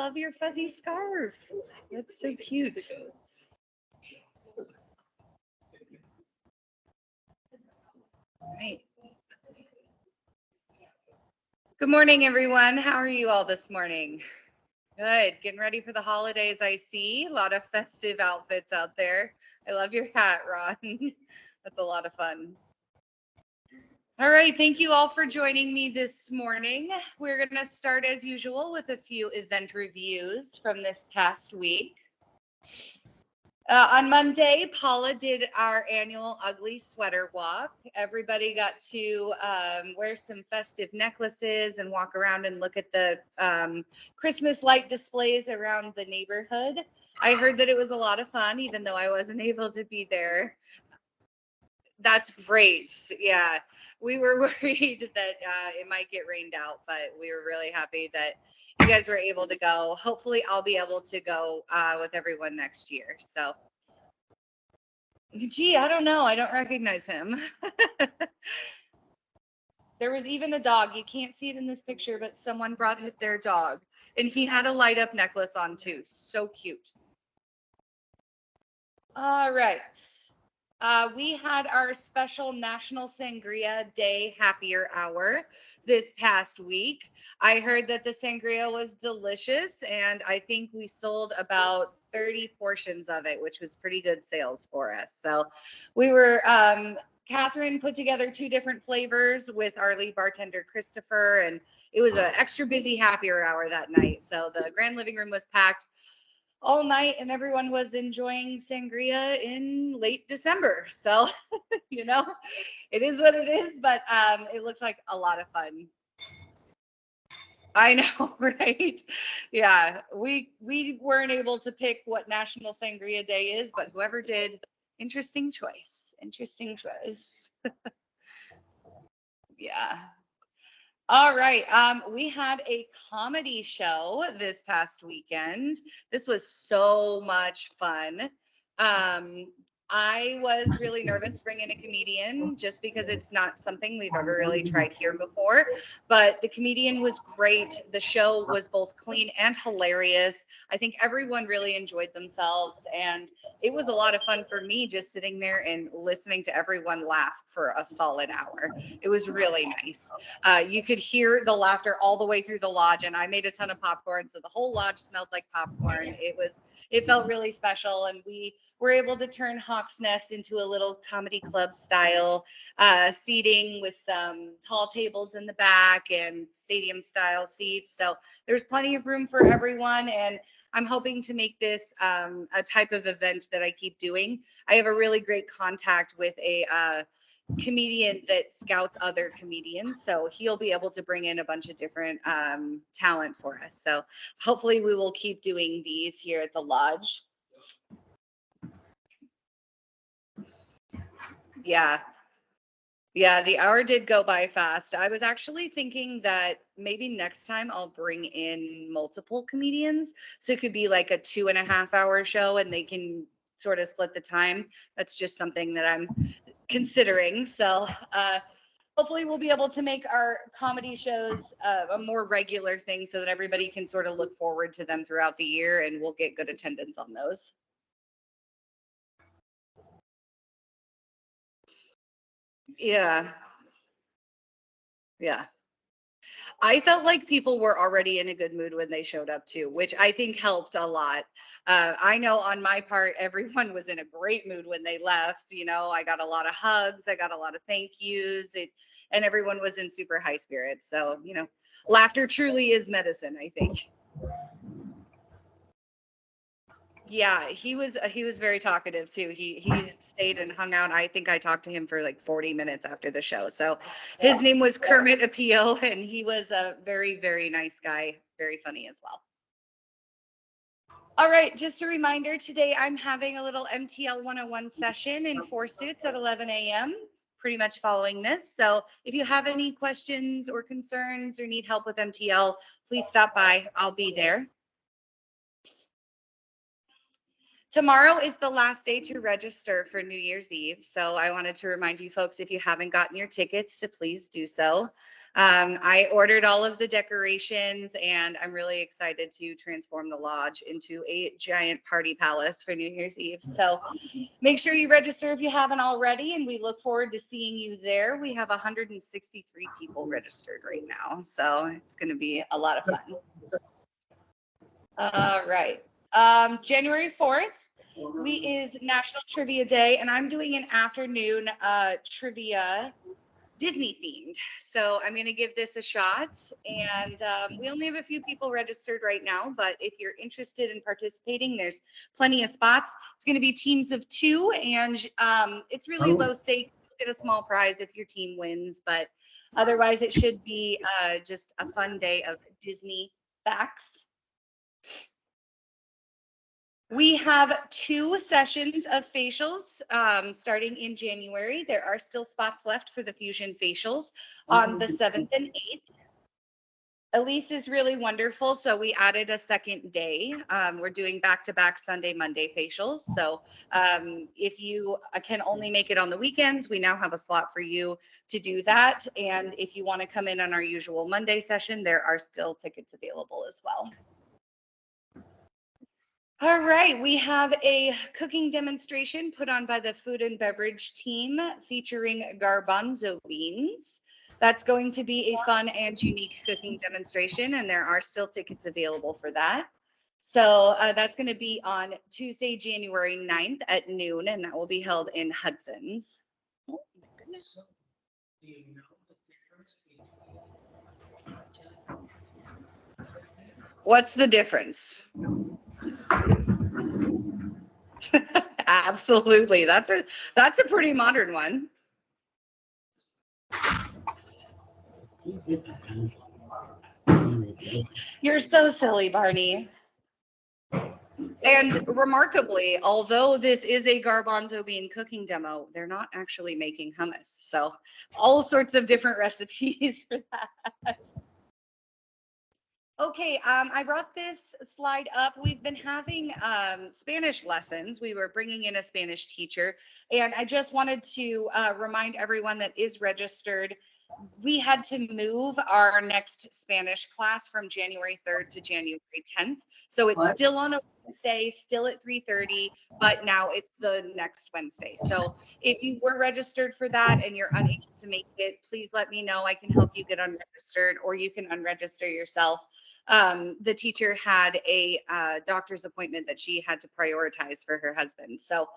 Love your fuzzy scarf. That's so cute. Right. Good morning, everyone. How are you all this morning? Good. Getting ready for the holidays, I see. A lot of festive outfits out there. I love your hat, Ron. That's a lot of fun. All right. Thank you all for joining me this morning. We're going to start as usual with a few event reviews from this past week. On Monday, Paula did our annual Ugly Sweater Walk. Everybody got to wear some festive necklaces and walk around and look at the Christmas light displays around the neighborhood. I heard that it was a lot of fun, even though I wasn't able to be there. That's great. Yeah, we were worried that it might get rained out, but we were really happy that you guys were able to go. Hopefully, I'll be able to go with everyone next year. So, gee, I don't know. I don't recognize him. There was even a dog. You can't see it in this picture, but someone brought their dog, and he had a light up necklace on too. So cute. All right. We had our special National Sangria Day Happier Hour this past week. I heard that the sangria was delicious, and I think we sold about 30 portions of it, which was pretty good sales for us. So we were, Catherine put together 2 different flavors with our lead bartender, Christopher, and it was an extra busy happier hour that night. So the grand living room was packed all night and everyone was enjoying sangria in late December. So, it is what it is, but it looks like a lot of fun. I know, right? Yeah, we weren't able to pick what National Sangria Day is, but whoever did, interesting choice. Interesting choice. Yeah. All right. We had a comedy show this past weekend. This was so much fun. I was really nervous to bring in a comedian just because it's not something we've ever really tried here before. But the comedian was great. The show was both clean and hilarious. I think everyone really enjoyed themselves. And it was a lot of fun for me just sitting there and listening to everyone laugh for a solid hour. It was really nice. You could hear the laughter all the way through the lodge, and I made a ton of popcorn, so the whole lodge smelled like popcorn. It felt really special, and we were able to turn Hawk's Nest into a little comedy club style seating with some tall tables in the back and stadium style seats. So there's plenty of room for everyone, and I'm hoping to make this a type of event that I keep doing. I have a really great contact with a comedian that scouts other comedians, so he'll be able to bring in a bunch of different talent for us. So hopefully we will keep doing these here at the lodge. Yeah, the hour did go by fast. I was actually thinking that maybe next time I'll bring in multiple comedians, so it could be like a 2.5 hour show and they can sort of split the time. That's just something that I'm considering. So hopefully we'll be able to make our comedy shows a more regular thing so that everybody can sort of look forward to them throughout the year, and we'll get good attendance on those. Yeah. Yeah. I felt like people were already in a good mood when they showed up too, which I think helped a lot. I know on my part, everyone was in a great mood when they left. I got a lot of hugs, I got a lot of thank yous, and everyone was in super high spirits. So, laughter truly is medicine, I think. Yeah, he was very talkative too. He stayed and hung out. I think I talked to him for like 40 minutes after the show. So his name was Kermit Apio, and he was a very, very nice guy, very funny as well. All right, just a reminder, today I'm having a little MTL 101 session in 4 suits at 11 a.m., pretty much following this. So if you have any questions or concerns or need help with MTL, please stop by. I'll be there. Tomorrow is the last day to register for New Year's Eve. So I wanted to remind you folks, if you haven't gotten your tickets, to please do so. I ordered all of the decorations, and I'm really excited to transform the lodge into a giant party palace for New Year's Eve. So make sure you register if you haven't already, and we look forward to seeing you there. We have 163 people registered right now, so it's going to be a lot of fun. All right. January 4th is National Trivia Day, and I'm doing an afternoon trivia Disney themed. So I'm going to give this a shot. And we only have a few people registered right now, but if you're interested in participating, there's plenty of spots. It's going to be teams of 2, and it's really low stakes. You'll get a small prize if your team wins, but otherwise it should be just a fun day of Disney facts. We have 2 sessions of facials starting in January. There are still spots left for the fusion facials on the 7th and 8th. Elise is really wonderful, so we added a second day. We're doing back-to-back Sunday, Monday facials. So if you can only make it on the weekends, we now have a slot for you to do that. And if you want to come in on our usual Monday session, there are still tickets available as well. All right, we have a cooking demonstration put on by the food and beverage team featuring garbanzo beans. That's going to be a fun and unique cooking demonstration, and there are still tickets available for that. So that's going to be on Tuesday, January 9th at noon, and that will be held in Hudson's. Oh, my goodness. Do you know the difference What's the difference? Absolutely. That's a pretty modern one. You're so silly, Barney. And remarkably, although this is a garbanzo bean cooking demo, they're not actually making hummus. So all sorts of different recipes for that. Okay, I brought this slide up. We've been having Spanish lessons. We were bringing in a Spanish teacher, and I just wanted to remind everyone that is registered. We had to move our next Spanish class from January 3rd to January 10th. So it's still on a Wednesday, still at 3:30, but now it's the next Wednesday. So if you were registered for that and you're unable to make it, please let me know. I can help you get unregistered, or you can unregister yourself. The teacher had a doctor's appointment that she had to prioritize for her husband. So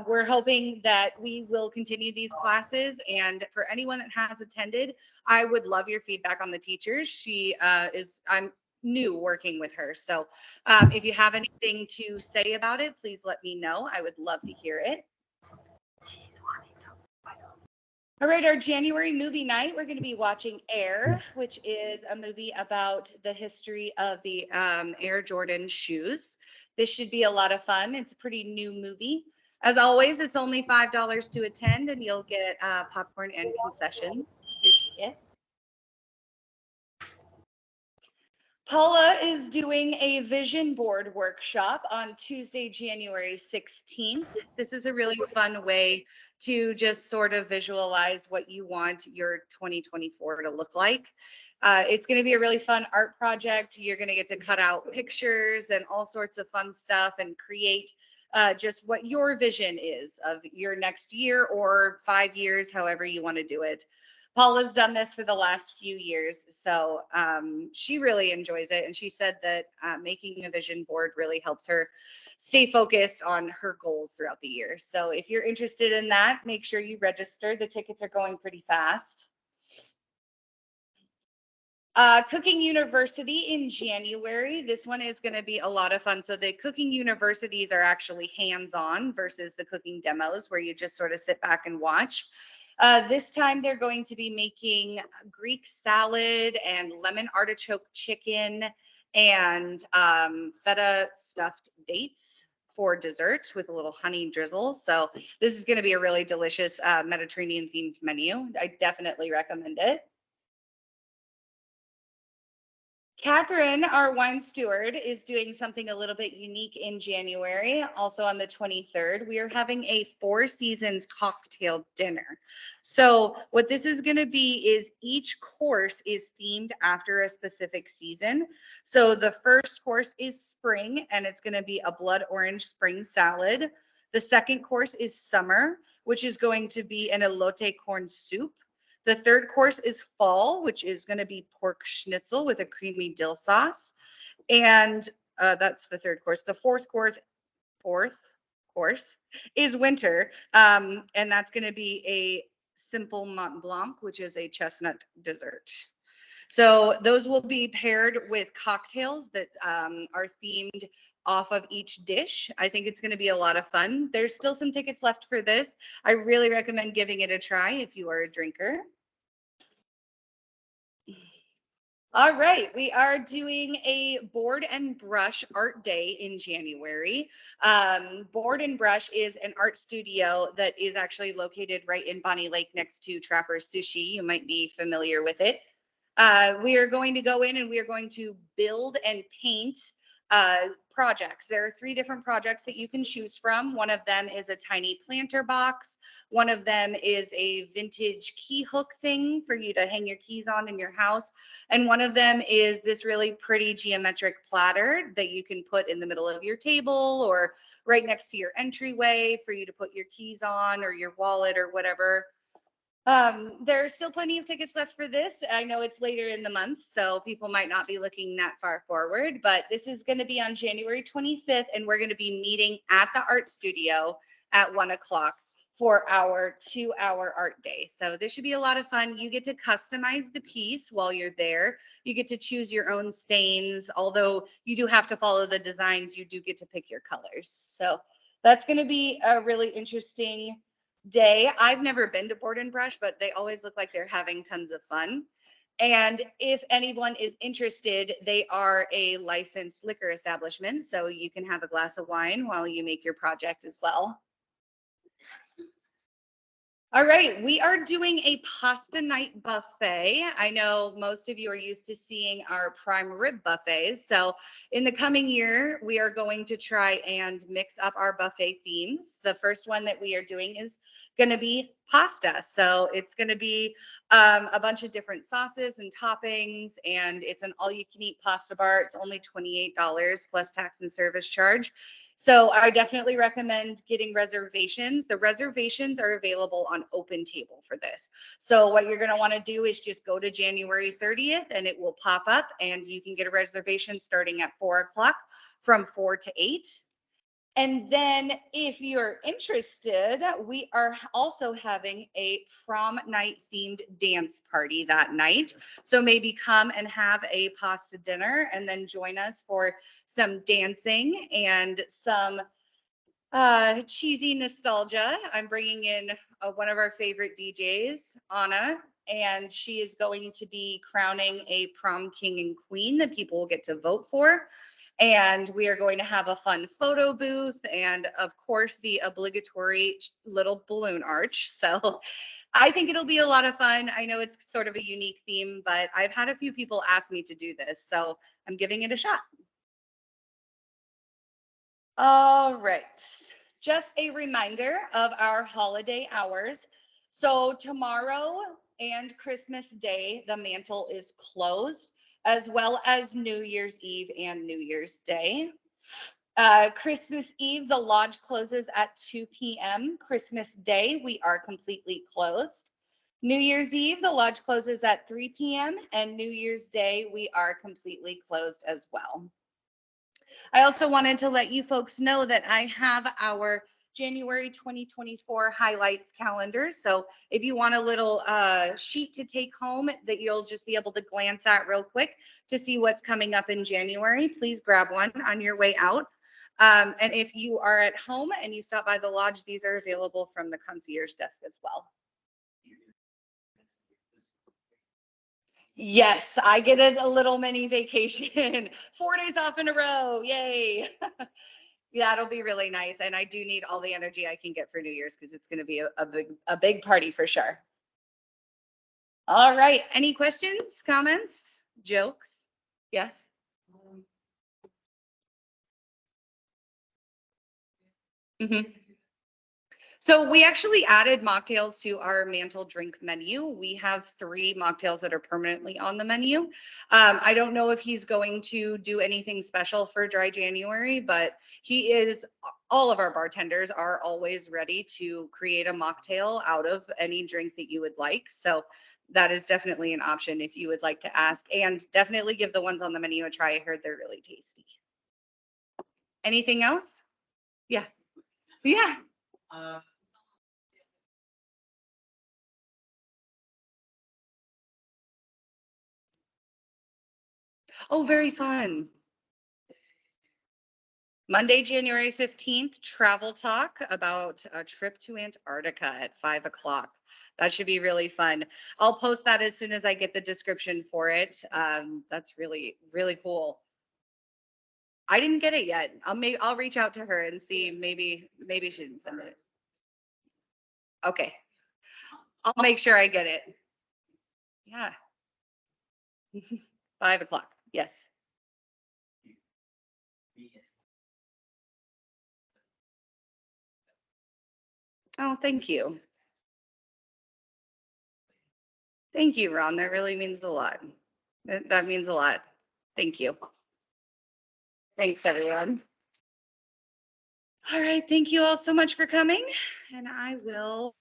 we're hoping that we will continue these classes. And for anyone that has attended, I would love your feedback on the teachers. I'm new working with her. So if you have anything to say about it, please let me know. I would love to hear it. All right, our January movie night, we're going to be watching Air, which is a movie about the history of the Air Jordan shoes. This should be a lot of fun. It's a pretty new movie. As always, it's only $5 to attend, and you'll get popcorn and concession your ticket. Paula is doing a vision board workshop on Tuesday, January 16th. This is a really fun way to just sort of visualize what you want your 2024 to look like. It's going to be a really fun art project. You're going to get to cut out pictures and all sorts of fun stuff and create just what your vision is of your next year or 5 years, however you want to do it. Paula's done this for the last few years, so she really enjoys it. And she said that making a vision board really helps her stay focused on her goals throughout the year. So if you're interested in that, make sure you register. The tickets are going pretty fast. Cooking University in January. This one is going to be a lot of fun. So the cooking universities are actually hands-on versus the cooking demos where you just sort of sit back and watch. This time they're going to be making Greek salad and lemon artichoke chicken and feta stuffed dates for dessert with a little honey drizzle. So this is going to be a really delicious Mediterranean themed menu. I definitely recommend it. Catherine, our wine steward, is doing something a little bit unique in January. Also on the 23rd, we are having a Four Seasons cocktail dinner. So what this is going to be is each course is themed after a specific season. So the first course is spring, and it's going to be a blood orange spring salad. The second course is summer, which is going to be an elote corn soup. The third course is fall, which is going to be pork schnitzel with a creamy dill sauce. And that's the third course. The fourth course is winter. And that's going to be a simple Mont Blanc, which is a chestnut dessert. So those will be paired with cocktails that are themed off of each dish. I think it's going to be a lot of fun. There's still some tickets left for this. I really recommend giving it a try if you are a drinker. All right, we are doing a board and brush art day in January. Board and Brush is an art studio that is actually located right in Bonnie Lake next to Trapper's Sushi. You might be familiar with it. We are going to go in and we are going to build and paint projects. There are 3 different projects that you can choose from. One of them is a tiny planter box. One of them is a vintage key hook thing for you to hang your keys on in your house. And one of them is this really pretty geometric platter that you can put in the middle of your table or right next to your entryway for you to put your keys on or your wallet or whatever. There's still plenty of tickets left for this. I know it's later in the month, so people might not be looking that far forward, but this is going to be on January 25th, and we're going to be meeting at the art studio at 1 o'clock for our 2-hour art day. So this should be a lot of fun. You get to customize the piece while you're there. You get to choose your own stains. Although you do have to follow the designs, you do get to pick your colors. So that's going to be a really interesting day. I've never been to Board and Brush, but they always look like they're having tons of fun. And if anyone is interested, they are a licensed liquor establishment, so you can have a glass of wine while you make your project as well. All right, we are doing a pasta night buffet. I know most of you are used to seeing our prime rib buffets. So in the coming year, we are going to try and mix up our buffet themes. The first one that we are doing is going to be pasta. So it's going to be a bunch of different sauces and toppings, and it's an all-you-can-eat pasta bar. It's only $28 plus tax and service charge. So I definitely recommend getting reservations. The reservations are available on Open Table for this. So what you're going to want to do is just go to January 30th and it will pop up and you can get a reservation starting at 4 o'clock from 4 to 8. And then if you're interested, we are also having a prom night themed dance party that night. So maybe come and have a pasta dinner and then join us for some dancing and some cheesy nostalgia. I'm bringing in one of our favorite DJs, Anna, and she is going to be crowning a prom king and queen that people will get to vote for. And we are going to have a fun photo booth and, of course, the obligatory little balloon arch. So I think it'll be a lot of fun. I know it's sort of a unique theme, but I've had a few people ask me to do this, so I'm giving it a shot. All right. Just a reminder of our holiday hours. So tomorrow and Christmas Day, the mantle is closed, as well as New Year's Eve and New Year's Day. Christmas Eve, the lodge closes at 2 p.m. Christmas Day, we are completely closed. New Year's Eve, the lodge closes at 3 p.m. and New Year's Day, we are completely closed as well. I also wanted to let you folks know that I have our January 2024 highlights calendar. So if you want a little sheet to take home that you'll just be able to glance at real quick to see what's coming up in January, please grab one on your way out. And if you are at home and you stop by the lodge, these are available from the concierge desk as well. Yes, I get a little mini vacation, 4 days off in a row. Yay. That'll be really nice. And I do need all the energy I can get for New Year's because it's going to be a big party for sure. All right. Any questions, comments, jokes? Yes. Mhm. So we actually added mocktails to our mantle drink menu. We have 3 mocktails that are permanently on the menu. I don't know if he's going to do anything special for dry January, but all of our bartenders are always ready to create a mocktail out of any drink that you would like. So that is definitely an option if you would like to ask, and definitely give the ones on the menu a try. I heard they're really tasty. Anything else? Yeah. Yeah. Uh, Oh, very fun. Monday, January 15th, travel talk about a trip to Antarctica at 5 o'clock. That should be really fun. I'll post that as soon as I get the description for it. That's really, really cool. I didn't get it yet. I'll reach out to her and see, maybe she didn't send it. Okay. I'll make sure I get it. Yeah. 5 o'clock. Yes. Oh, thank you. Thank you, Ron. That really means a lot. That means a lot. Thank you. Thanks, everyone. All right. Thank you all so much for coming. And I will